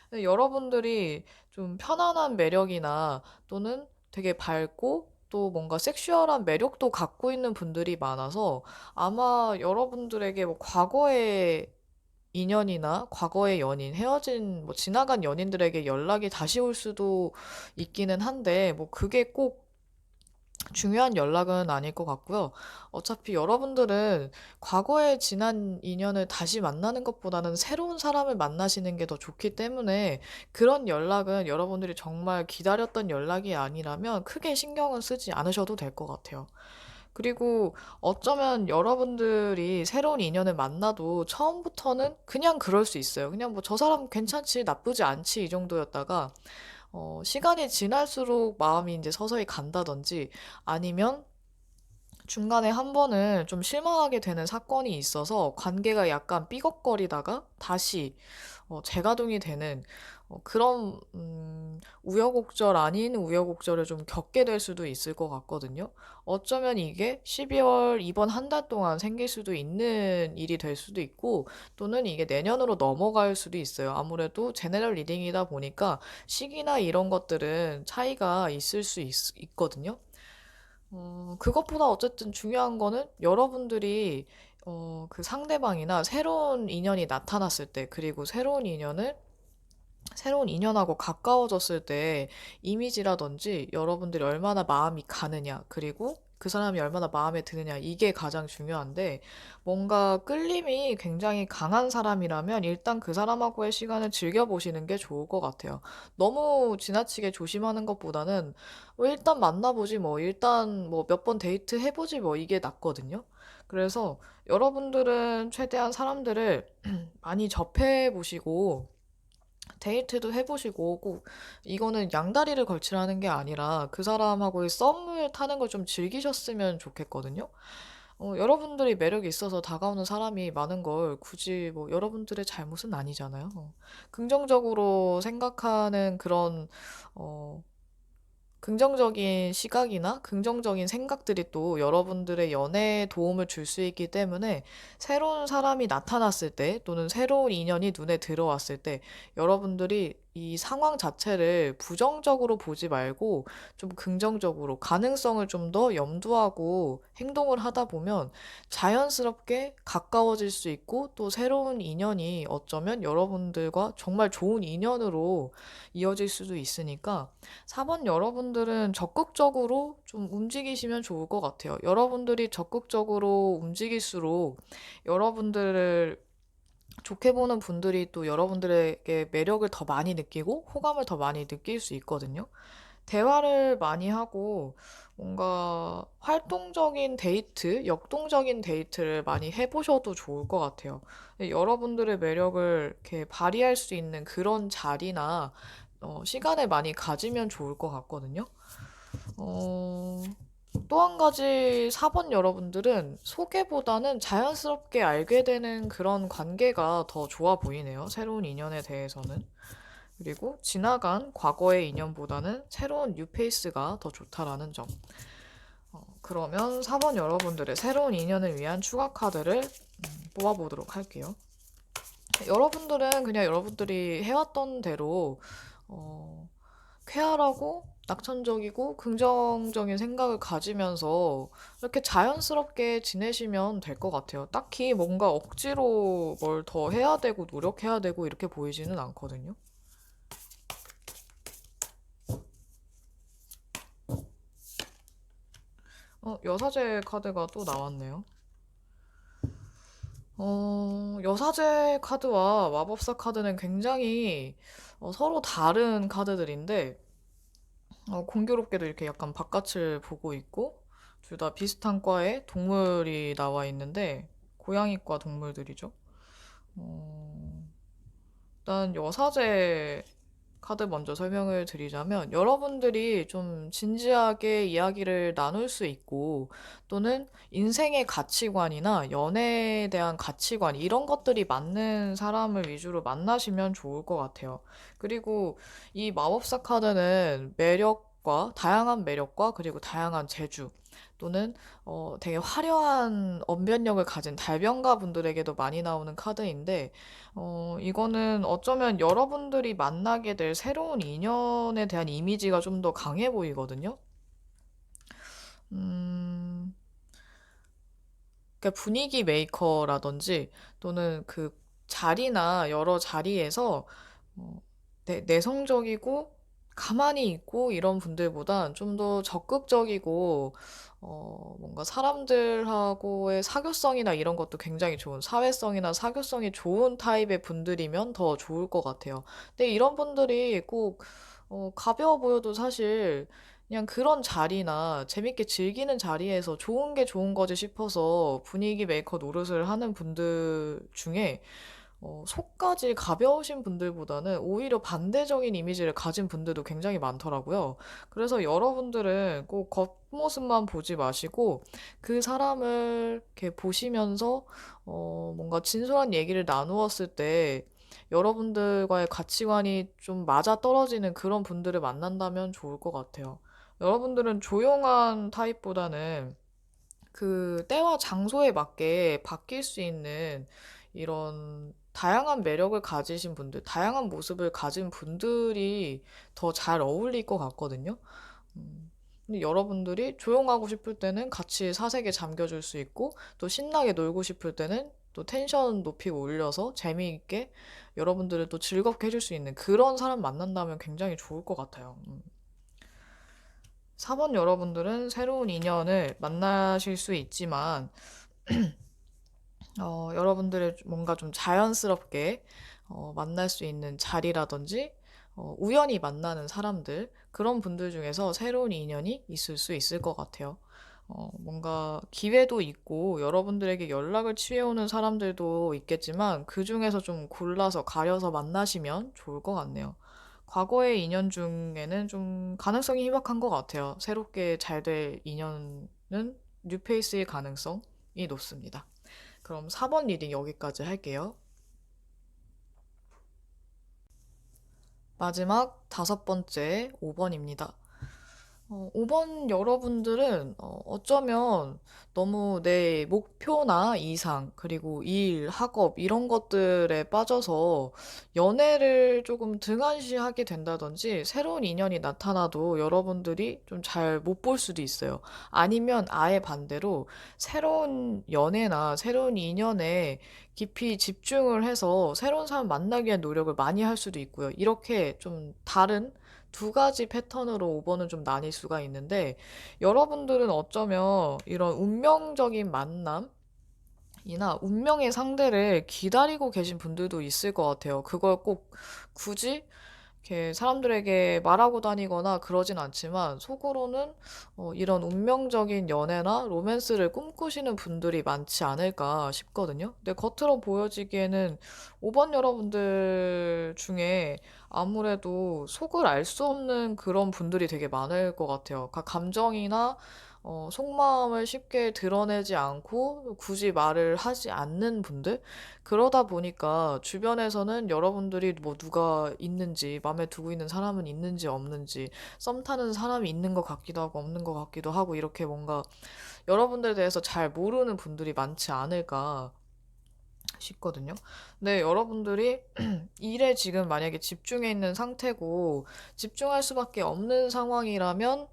근데 여러분들이 좀 편안한 매력이나 또는 되게 밝고 또 뭔가 섹슈얼한 매력도 갖고 있는 분들이 많아서 아마 여러분들에게 뭐 과거의 인연이나 과거의 연인, 헤어진 뭐 지나간 연인들에게 연락이 다시 올 수도 있기는 한데 뭐 그게 꼭 중요한 연락은 아닐 것 같고요. 어차피 여러분들은 과거에 지난 인연을 다시 만나는 것보다는 새로운 사람을 만나시는 게 더 좋기 때문에 그런 연락은 여러분들이 정말 기다렸던 연락이 아니라면 크게 신경은 쓰지 않으셔도 될 것 같아요. 그리고 어쩌면 여러분들이 새로운 인연을 만나도 처음부터는 그냥 그럴 수 있어요. 그냥 뭐 저 사람 괜찮지, 나쁘지 않지 이 정도였다가 시간이 지날수록 마음이 이제 서서히 간다든지 아니면 중간에 한 번은 좀 실망하게 되는 사건이 있어서 관계가 약간 삐걱거리다가 다시 재가동이 되는 그런 우여곡절 아닌 우여곡절을 좀 겪게 될 수도 있을 것 같거든요. 어쩌면 이게 12월 이번 한 달 동안 생길 수도 있는 일이 될 수도 있고 또는 이게 내년으로 넘어갈 수도 있어요. 아무래도 제네럴 리딩이다 보니까 시기나 이런 것들은 차이가 있을 수 있거든요. 그것보다 어쨌든 중요한 거는 여러분들이 그 상대방이나 새로운 인연이 나타났을 때, 그리고 새로운 인연하고 가까워졌을 때 이미지라든지 여러분들이 얼마나 마음이 가느냐, 그리고 그 사람이 얼마나 마음에 드느냐, 이게 가장 중요한데, 뭔가 끌림이 굉장히 강한 사람이라면 일단 그 사람하고의 시간을 즐겨보시는 게 좋을 것 같아요. 너무 지나치게 조심하는 것보다는 일단 만나보지 뭐, 일단 뭐 몇 번 데이트 해보지 뭐, 이게 낫거든요. 그래서 여러분들은 최대한 사람들을 많이 접해보시고, 데이트도 해보시고 꼭 이거는 양다리를 걸치라는 게 아니라 그 사람하고의 썸을 타는 걸 좀 즐기셨으면 좋겠거든요. 여러분들이 매력이 있어서 다가오는 사람이 많은 걸 굳이 뭐 여러분들의 잘못은 아니잖아요. 긍정적으로 생각하는 그런 어, 긍정적인 시각이나 긍정적인 생각들이 또 여러분들의 연애에 도움을 줄 수 있기 때문에 새로운 사람이 나타났을 때 또는 새로운 인연이 눈에 들어왔을 때 여러분들이 이 상황 자체를 부정적으로 보지 말고 좀 긍정적으로 가능성을 좀 더 염두하고 행동을 하다 보면 자연스럽게 가까워질 수 있고 또 새로운 인연이 어쩌면 여러분들과 정말 좋은 인연으로 이어질 수도 있으니까 4번 여러분들은 적극적으로 좀 움직이시면 좋을 것 같아요. 여러분들이 적극적으로 움직일수록 여러분들을 좋게 보는 분들이 또 여러분들에게 매력을 더 많이 느끼고 호감을 더 많이 느낄 수 있거든요. 대화를 많이 하고 뭔가 활동적인 데이트, 역동적인 데이트를 많이 해보셔도 좋을 것 같아요. 여러분들의 매력을 이렇게 발휘할 수 있는 그런 자리나 시간을 많이 가지면 좋을 것 같거든요. 어, 또 한 가지 4번 여러분들은 소개보다는 자연스럽게 알게 되는 그런 관계가 더 좋아 보이네요. 새로운 인연에 대해서는. 그리고 지나간 과거의 인연보다는 새로운 뉴페이스가 더 좋다라는 점. 그러면 4번 여러분들의 새로운 인연을 위한 추가 카드를 뽑아보도록 할게요. 여러분들은 그냥 여러분들이 해왔던 대로 어, 쾌활하고 낙천적이고 긍정적인 생각을 가지면서 이렇게 자연스럽게 지내시면 될 것 같아요. 딱히 뭔가 억지로 뭘 더 해야 되고 노력해야 되고 이렇게 보이지는 않거든요. 여사제 카드가 또 나왔네요. 여사제 카드와 마법사 카드는 굉장히 서로 다른 카드들인데 공교롭게도 이렇게 약간 바깥을 보고 있고 둘 다 비슷한 과의 동물이 나와 있는데 고양이과 동물들이죠. 어, 일단 여사제 카드 먼저 설명을 드리자면 여러분들이 좀 진지하게 이야기를 나눌 수 있고 또는 인생의 가치관이나 연애에 대한 가치관 이런 것들이 맞는 사람을 위주로 만나시면 좋을 것 같아요. 그리고 이 마법사 카드는 매력과 다양한 매력과 그리고 다양한 재주 또는 되게 화려한 언변력을 가진 달변가 분들에게도 많이 나오는 카드인데 이거는 어쩌면 여러분들이 만나게 될 새로운 인연에 대한 이미지가 좀 더 강해 보이거든요. 음, 그러니까 분위기 메이커라든지 또는 그 자리나 여러 자리에서 내성적이고 가만히 있고 이런 분들보단 좀 더 적극적이고 뭔가 사람들하고의 사교성이나 이런 것도 굉장히 좋은 사회성이나 사교성이 좋은 타입의 분들이면 더 좋을 것 같아요. 근데 이런 분들이 꼭 가벼워 보여도 사실 그냥 그런 자리나 재밌게 즐기는 자리에서 좋은 게 좋은 거지 싶어서 분위기 메이커 노릇을 하는 분들 중에 속까지 가벼우신 분들보다는 오히려 반대적인 이미지를 가진 분들도 굉장히 많더라고요. 그래서 여러분들은 꼭 겉모습만 보지 마시고 그 사람을 이렇게 보시면서 뭔가 진솔한 얘기를 나누었을 때 여러분들과의 가치관이 좀 맞아떨어지는 그런 분들을 만난다면 좋을 것 같아요. 여러분들은 조용한 타입보다는 그 때와 장소에 맞게 바뀔 수 있는 이런 다양한 매력을 가지신 분들, 다양한 모습을 가진 분들이 더 잘 어울릴 것 같거든요. 근데 여러분들이 조용하고 싶을 때는 같이 사색에 잠겨줄 수 있고, 또 신나게 놀고 싶을 때는 또 텐션 높이고 올려서 재미있게 여러분들을 또 즐겁게 해줄 수 있는 그런 사람 만난다면 굉장히 좋을 것 같아요. 4번 여러분들은 새로운 인연을 만나실 수 있지만, 여러분들의 뭔가 좀 자연스럽게 만날 수 있는 자리라든지 우연히 만나는 사람들 그런 분들 중에서 새로운 인연이 있을 수 있을 것 같아요. 뭔가 기회도 있고 여러분들에게 연락을 취해오는 사람들도 있겠지만 그 중에서 좀 골라서 가려서 만나시면 좋을 것 같네요. 과거의 인연 중에는 좀 가능성이 희박한 것 같아요. 새롭게 잘 될 인연은 뉴페이스일 가능성이 높습니다. 그럼 4번 리딩 여기까지 할게요. 마지막 5번째 5번입니다. 5번 여러분들은 어쩌면 너무 내 목표나 이상, 그리고 일, 학업, 이런 것들에 빠져서 연애를 조금 등한시하게 된다든지 새로운 인연이 나타나도 여러분들이 좀 잘 못 볼 수도 있어요. 아니면 아예 반대로 새로운 연애나 새로운 인연에 깊이 집중을 해서 새로운 사람 만나기 위한 노력을 많이 할 수도 있고요. 이렇게 좀 다른 두 가지 패턴으로 5번은 좀 나뉠 수가 있는데, 여러분들은 어쩌면 이런 운명적인 만남이나 운명의 상대를 기다리고 계신 분들도 있을 것 같아요. 그걸 꼭 굳이 이렇게 사람들에게 말하고 다니거나 그러진 않지만 속으로는 이런 운명적인 연애나 로맨스를 꿈꾸시는 분들이 많지 않을까 싶거든요. 근데 겉으로 보여지기에는 5번 여러분들 중에 아무래도 속을 알 수 없는 그런 분들이 되게 많을 것 같아요. 그러니까 감정이나 속마음을 쉽게 드러내지 않고 굳이 말을 하지 않는 분들? 그러다 보니까 주변에서는 여러분들이 뭐 누가 있는지, 마음에 두고 있는 사람은 있는지 없는지, 썸 타는 사람이 있는 것 같기도 하고 없는 것 같기도 하고 이렇게 뭔가 여러분들에 대해서 잘 모르는 분들이 많지 않을까 싶거든요. 근데 여러분들이 일에 지금 만약에 집중해 있는 상태고 집중할 수밖에 없는 상황이라면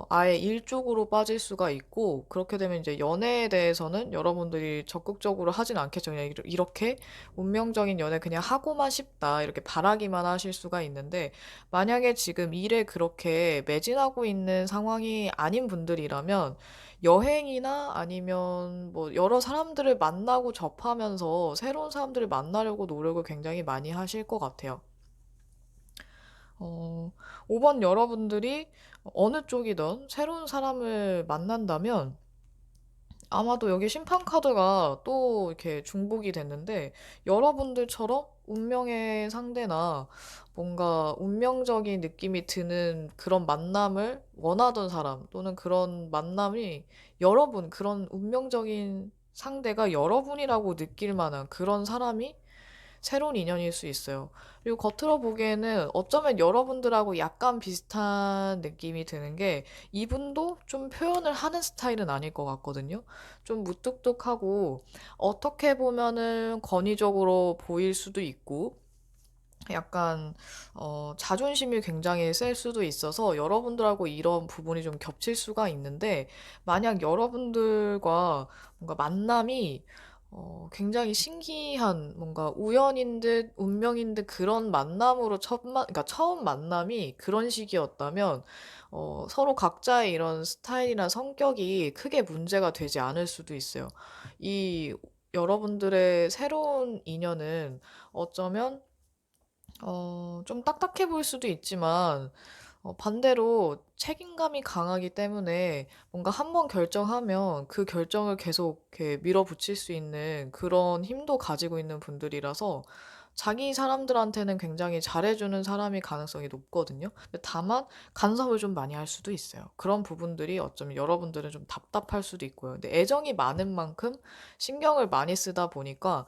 아예 일 쪽으로 빠질 수가 있고 그렇게 되면 이제 연애에 대해서는 여러분들이 적극적으로 하진 않겠죠. 그냥 이렇게 운명적인 연애 그냥 하고만 싶다 이렇게 바라기만 하실 수가 있는데 만약에 지금 일에 그렇게 매진하고 있는 상황이 아닌 분들이라면 여행이나 아니면 뭐 여러 사람들을 만나고 접하면서 새로운 사람들을 만나려고 노력을 굉장히 많이 하실 것 같아요. 어, 5번 여러분들이 어느 쪽이든 새로운 사람을 만난다면 아마도 여기 심판 카드가 또 이렇게 중복이 됐는데 여러분들처럼 운명의 상대나 뭔가 운명적인 느낌이 드는 그런 만남을 원하던 사람 또는 그런 만남이 여러분, 그런 운명적인 상대가 여러분이라고 느낄 만한 그런 사람이 새로운 인연일 수 있어요. 그리고 겉으로 보기에는 어쩌면 여러분들하고 약간 비슷한 느낌이 드는 게 이분도 좀 표현을 하는 스타일은 아닐 것 같거든요. 좀 무뚝뚝하고 어떻게 보면은 권위적으로 보일 수도 있고 약간 자존심이 굉장히 셀 수도 있어서 여러분들하고 이런 부분이 좀 겹칠 수가 있는데 만약 여러분들과 뭔가 만남이 굉장히 신기한 뭔가 우연인 듯 운명인 듯 그런 만남으로 그러니까 처음 만남이 그런 식이었다면 서로 각자의 이런 스타일이나 성격이 크게 문제가 되지 않을 수도 있어요. 이 여러분들의 새로운 인연은 어쩌면 좀 딱딱해 보일 수도 있지만, 반대로 책임감이 강하기 때문에 뭔가 한 번 결정하면 그 결정을 계속 이렇게 밀어붙일 수 있는 그런 힘도 가지고 있는 분들이라서 자기 사람들한테는 굉장히 잘해주는 사람이 가능성이 높거든요. 근데 다만 간섭을 좀 많이 할 수도 있어요. 그런 부분들이 어쩌면 여러분들은 좀 답답할 수도 있고요. 근데 애정이 많은 만큼 신경을 많이 쓰다 보니까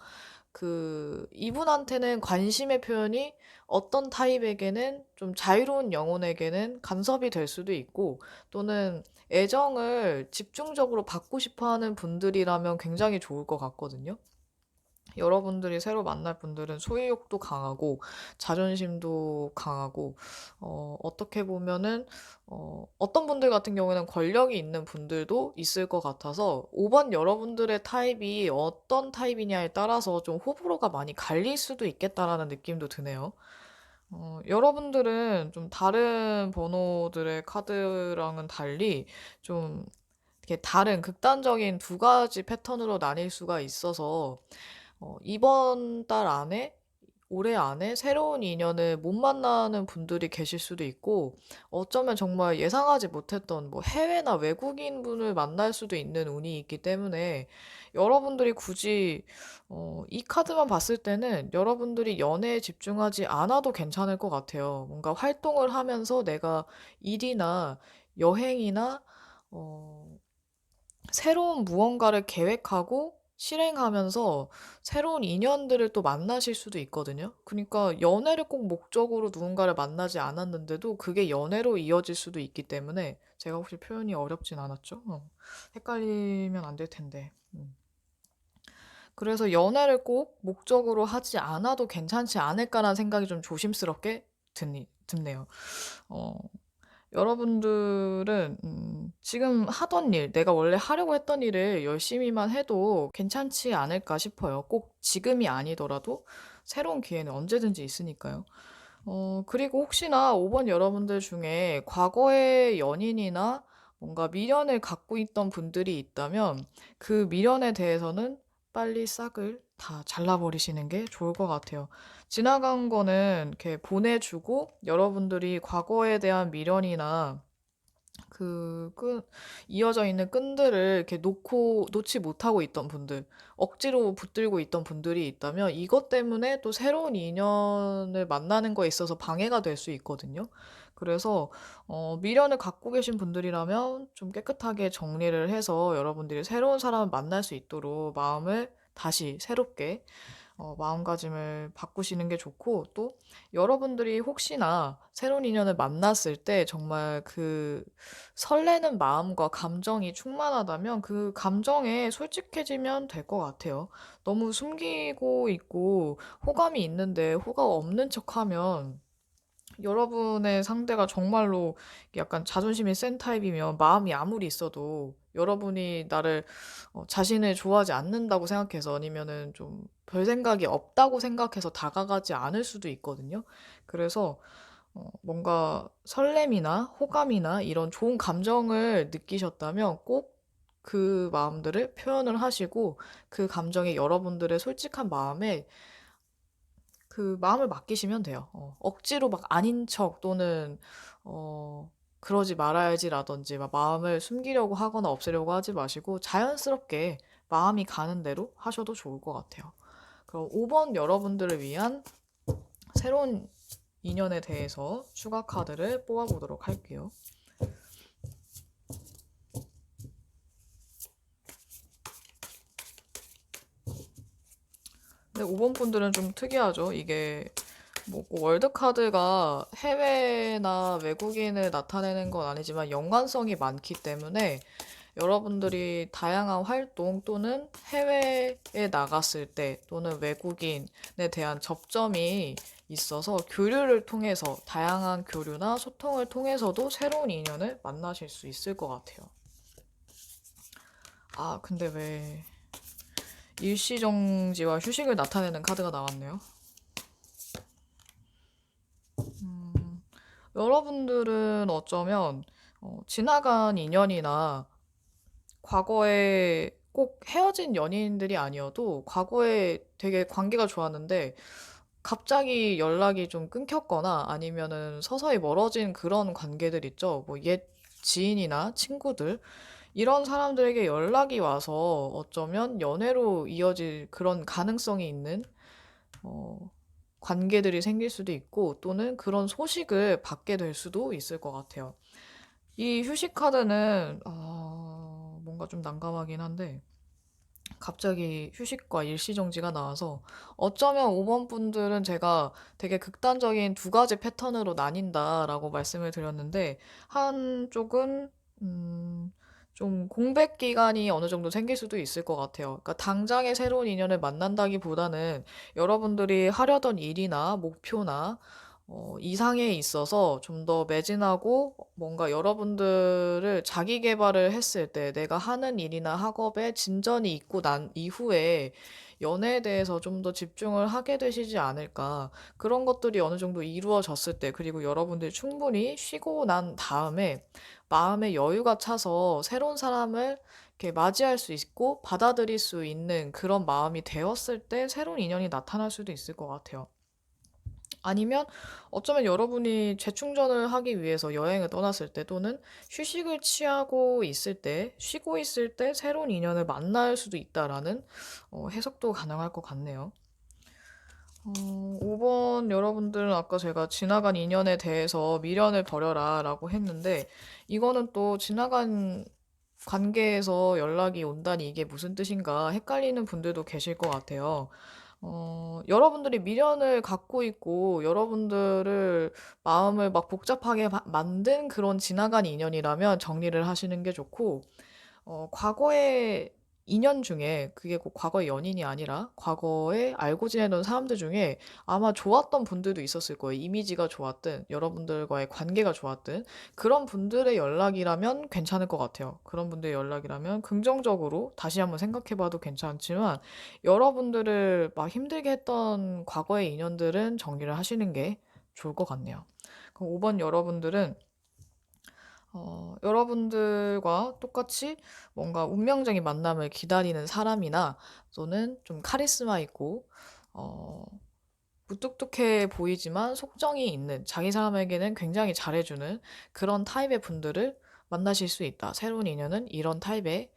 이분한테는 관심의 표현이 어떤 타입에게는 좀 자유로운 영혼에게는 간섭이 될 수도 있고, 또는 애정을 집중적으로 받고 싶어 하는 분들이라면 굉장히 좋을 것 같거든요. 여러분들이 새로 만날 분들은 소유욕도 강하고 자존심도 강하고 어떻게 보면은 어떤 분들 같은 경우에는 권력이 있는 분들도 있을 것 같아서 5번 여러분들의 타입이 어떤 타입이냐에 따라서 좀 호불호가 많이 갈릴 수도 있겠다라는 느낌도 드네요. 여러분들은 좀 다른 번호들의 카드랑은 달리 좀 이렇게 다른 극단적인 두 가지 패턴으로 나뉠 수가 있어서 이번 달 안에, 올해 안에 새로운 인연을 못 만나는 분들이 계실 수도 있고, 어쩌면 정말 예상하지 못했던 뭐 해외나 외국인 분을 만날 수도 있는 운이 있기 때문에, 여러분들이 굳이, 이 카드만 봤을 때는 여러분들이 연애에 집중하지 않아도 괜찮을 것 같아요. 뭔가 활동을 하면서 내가 일이나 여행이나, 어, 새로운 무언가를 계획하고 실행하면서 새로운 인연들을 또 만나실 수도 있거든요. 그러니까 연애를 꼭 목적으로 누군가를 만나지 않았는데도 그게 연애로 이어질 수도 있기 때문에 제가 혹시 표현이 어렵진 않았죠? 헷갈리면 안 될 텐데. 그래서 연애를 꼭 목적으로 하지 않아도 괜찮지 않을까라는 생각이 좀 조심스럽게 듭네요. 어, 여러분들은 지금 하던 일, 내가 원래 하려고 했던 일을 열심히만 해도 괜찮지 않을까 싶어요. 꼭 지금이 아니더라도 새로운 기회는 언제든지 있으니까요. 그리고 혹시나 5번 여러분들 중에 과거의 연인이나 뭔가 미련을 갖고 있던 분들이 있다면 그 미련에 대해서는 빨리 싹을 다 잘라버리시는 게 좋을 것 같아요. 지나간 거는 이렇게 보내주고 여러분들이 과거에 대한 미련이나 이어져 있는 끈들을 이렇게 놓지 못하고 있던 분들, 억지로 붙들고 있던 분들이 있다면 이것 때문에 또 새로운 인연을 만나는 거에 있어서 방해가 될 수 있거든요. 그래서 미련을 갖고 계신 분들이라면 좀 깨끗하게 정리를 해서 여러분들이 새로운 사람을 만날 수 있도록 마음을 다시 새롭게 마음가짐을 바꾸시는 게 좋고, 또 여러분들이 혹시나 새로운 인연을 만났을 때 정말 그 설레는 마음과 감정이 충만하다면 그 감정에 솔직해지면 될 것 같아요. 너무 숨기고 있고 호감이 있는데 호감 없는 척하면, 여러분의 상대가 정말로 약간 자존심이 센 타입이면 마음이 아무리 있어도 여러분이 나를 자신을 좋아하지 않는다고 생각해서, 아니면은 좀 별 생각이 없다고 생각해서 다가가지 않을 수도 있거든요. 그래서 뭔가 설렘이나 호감이나 이런 좋은 감정을 느끼셨다면 꼭 그 마음들을 표현을 하시고, 그 감정에 여러분들의 솔직한 마음에 그 마음을 맡기시면 돼요. 억지로 막 아닌 척 또는 그러지 말아야지라든지 막 마음을 숨기려고 하거나 없애려고 하지 마시고 자연스럽게 마음이 가는 대로 하셔도 좋을 것 같아요. 그럼 5번 여러분들을 위한 새로운 인연에 대해서 추가 카드를 뽑아보도록 할게요. 근데 5번 분들은 좀 특이하죠. 이게 뭐꼭 월드카드가 해외나 외국인을 나타내는 건 아니지만 연관성이 많기 때문에 여러분들이 다양한 활동 또는 해외에 나갔을 때 또는 외국인에 대한 접점이 있어서 교류를 통해서, 다양한 교류나 소통을 통해서도 새로운 인연을 만나실 수 있을 것 같아요. 아, 근데 왜 일시정지와 휴식을 나타내는 카드가 나왔네요. 여러분들은 어쩌면 지나간 인연이나 과거에 꼭 헤어진 연인들이 아니어도 과거에 되게 관계가 좋았는데 갑자기 연락이 좀 끊겼거나 아니면은 서서히 멀어진 그런 관계들 있죠. 뭐 옛 지인이나 친구들, 이런 사람들에게 연락이 와서 어쩌면 연애로 이어질 그런 가능성이 있는 어, 관계들이 생길 수도 있고, 또는 그런 소식을 받게 될 수도 있을 것 같아요. 이 휴식 카드는 뭔가 좀 난감하긴 한데, 갑자기 휴식과 일시정지가 나와서 어쩌면 5번 분들은 제가 되게 극단적인 두 가지 패턴으로 나뉜다라고 말씀을 드렸는데, 한쪽은 좀 공백 기간이 어느 정도 생길 수도 있을 것 같아요. 그러니까 당장의 새로운 인연을 만난다기보다는 여러분들이 하려던 일이나 목표나 이상에 있어서 좀 더 매진하고, 뭔가 여러분들을 자기 개발을 했을 때 내가 하는 일이나 학업에 진전이 있고 난 이후에 연애에 대해서 좀 더 집중을 하게 되시지 않을까. 그런 것들이 어느 정도 이루어졌을 때, 그리고 여러분들이 충분히 쉬고 난 다음에 마음의 여유가 차서 새로운 사람을 이렇게 맞이할 수 있고 받아들일 수 있는 그런 마음이 되었을 때 새로운 인연이 나타날 수도 있을 것 같아요. 아니면 어쩌면 여러분이 재충전을 하기 위해서 여행을 떠났을 때 또는 휴식을 취하고 있을 때, 쉬고 있을 때 새로운 인연을 만날 수도 있다라는 해석도 가능할 것 같네요. 5번 여러분들은 아까 제가 지나간 인연에 대해서 미련을 버려라 라고 했는데, 이거는 또 지나간 관계에서 연락이 온다니 이게 무슨 뜻인가 헷갈리는 분들도 계실 것 같아요. 여러분들이 미련을 갖고 있고 여러분들을 마음을 막 복잡하게 만든 그런 지나간 인연이라면 정리를 하시는 게 좋고, 과거의 인연 중에, 그게 꼭 과거의 연인이 아니라 과거에 알고 지내던 사람들 중에 아마 좋았던 분들도 있었을 거예요. 이미지가 좋았든 여러분들과의 관계가 좋았든 그런 분들의 연락이라면 괜찮을 것 같아요. 그런 분들의 연락이라면 긍정적으로 다시 한번 생각해봐도 괜찮지만, 여러분들을 막 힘들게 했던 과거의 인연들은 정리를 하시는 게 좋을 것 같네요. 그럼 5번 여러분들은 여러분들과 똑같이 뭔가 운명적인 만남을 기다리는 사람이나, 또는 좀 카리스마 있고, 어, 무뚝뚝해 보이지만 속정이 있는, 자기 사람에게는 굉장히 잘해주는 그런 타입의 분들을 만나실 수 있다. 새로운 인연은 이런 타입의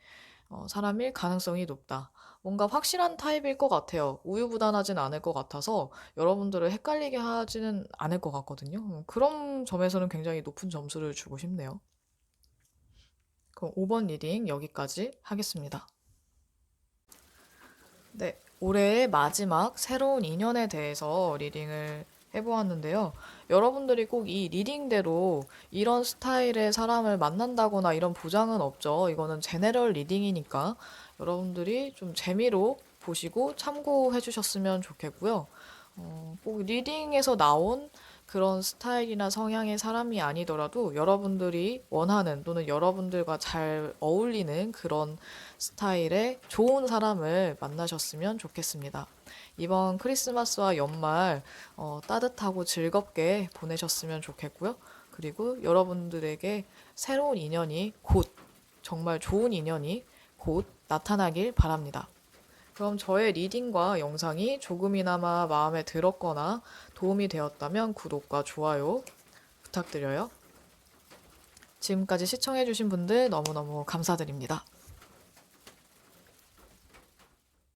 사람일 가능성이 높다. 뭔가 확실한 타입일 것 같아요. 우유부단하진 않을 것 같아서 여러분들을 헷갈리게 하지는 않을 것 같거든요. 그런 점에서는 굉장히 높은 점수를 주고 싶네요. 그럼 5번 리딩 여기까지 하겠습니다. 네, 올해의 마지막 새로운 인연에 대해서 리딩을 해보았는데요. 여러분들이 꼭 이 리딩대로 이런 스타일의 사람을 만난다거나 이런 보장은 없죠. 이거는 제네럴 리딩이니까 여러분들이 좀 재미로 보시고 참고해 주셨으면 좋겠고요. 꼭 리딩에서 나온 그런 스타일이나 성향의 사람이 아니더라도 여러분들이 원하는 또는 여러분들과 잘 어울리는 그런 스타일의 좋은 사람을 만나셨으면 좋겠습니다. 이번 크리스마스와 연말 따뜻하고 즐겁게 보내셨으면 좋겠고요. 그리고 여러분들에게 새로운 인연이 곧, 정말 좋은 인연이 곧 나타나길 바랍니다. 그럼 저의 리딩과 영상이 조금이나마 마음에 들었거나 도움이 되었다면 구독과 좋아요 부탁드려요. 지금까지 시청해주신 분들 너무너무 감사드립니다.